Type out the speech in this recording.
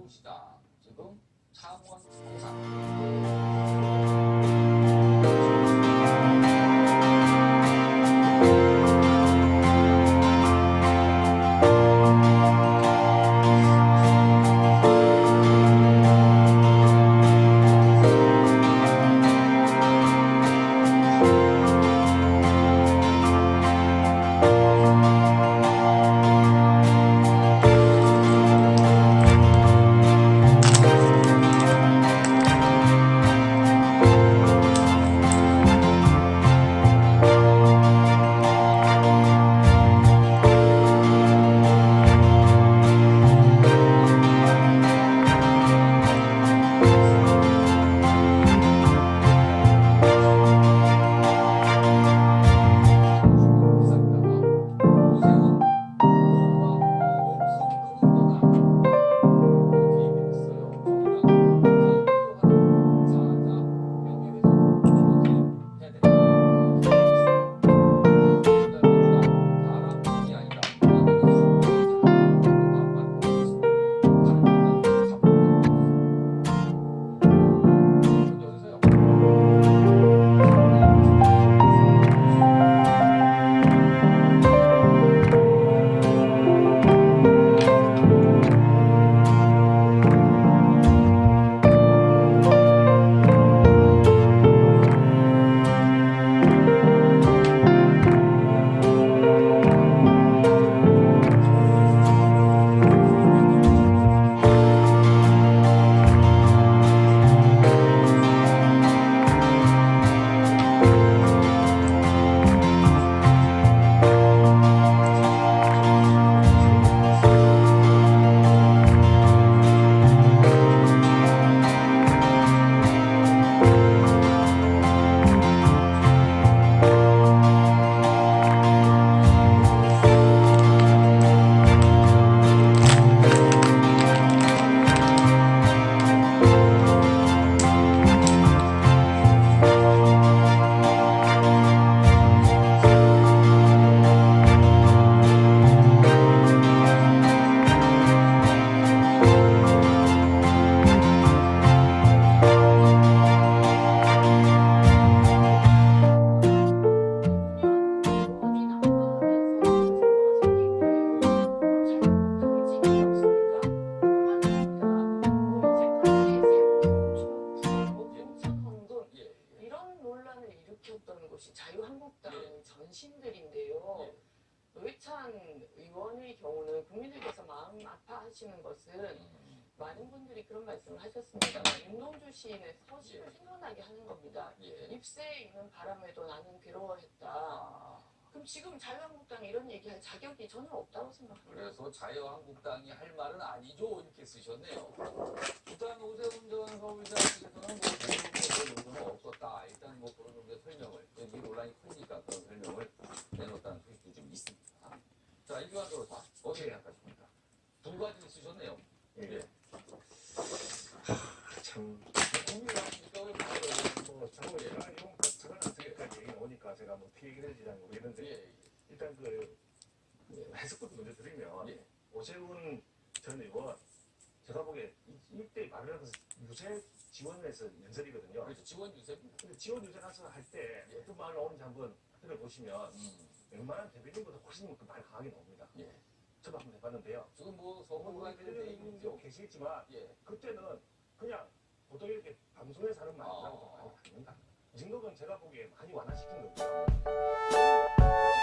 보시다. 지금 창원 성산. 자유한국당 전신들인데요. 노회찬 의원의 경우는 국민들께서 마음 아파하시는 것은 많은 분들이 그런 말씀을 하셨습니다. 윤동주 시인의 서신을 생각나게 하는 겁니다. 잎새에 있는 바람에도 나는 괴로워했다. 그럼 지금 자유한국당이 이런 얘기할 자격이 전혀 없다고 생각합니다. 그래서 자유한국당이 할 말은 아니죠 이렇게 쓰셨네요. 일단 오세훈 전 서울시장께서는 뭐 그런 정도는 없었다. 일단 뭐 그런 정도의 설명을 이 논란이 크니까 그런 설명을 내놓았다는 소식도 좀 있습니다. 자 이주환 변호사 어떻게 생각하십니까? 두 가지 쓰셨네요. 예. 참 고민하십니까? 뭐 자꾸 제가 이런 적어놨으니까 얘기 나오니까 제가 뭐 피해를 지자는 거 이런데 일단 그 해석부터 먼저 드리면 오세훈 전 의원 제가 보기에 이때 말을 해서 유세 지원에서 연설이거든요. 그래서 지원 유세입니다. 근데 지원 유세 가서 할 때 어떤 말을 나오는지 한번 들어보시면 웬만한 대표님보다 훨씬 그 말 강하게 나옵니다. 저도 한번 해봤는데요. 지금 뭐 서울과 대표님도 계시겠지만 그때는 그냥 보통 이렇게 방송에서 하는 말이랑 좀 많이 다릅니다. 이 정도는 제가 보기에 많이 완화시킨 겁니다.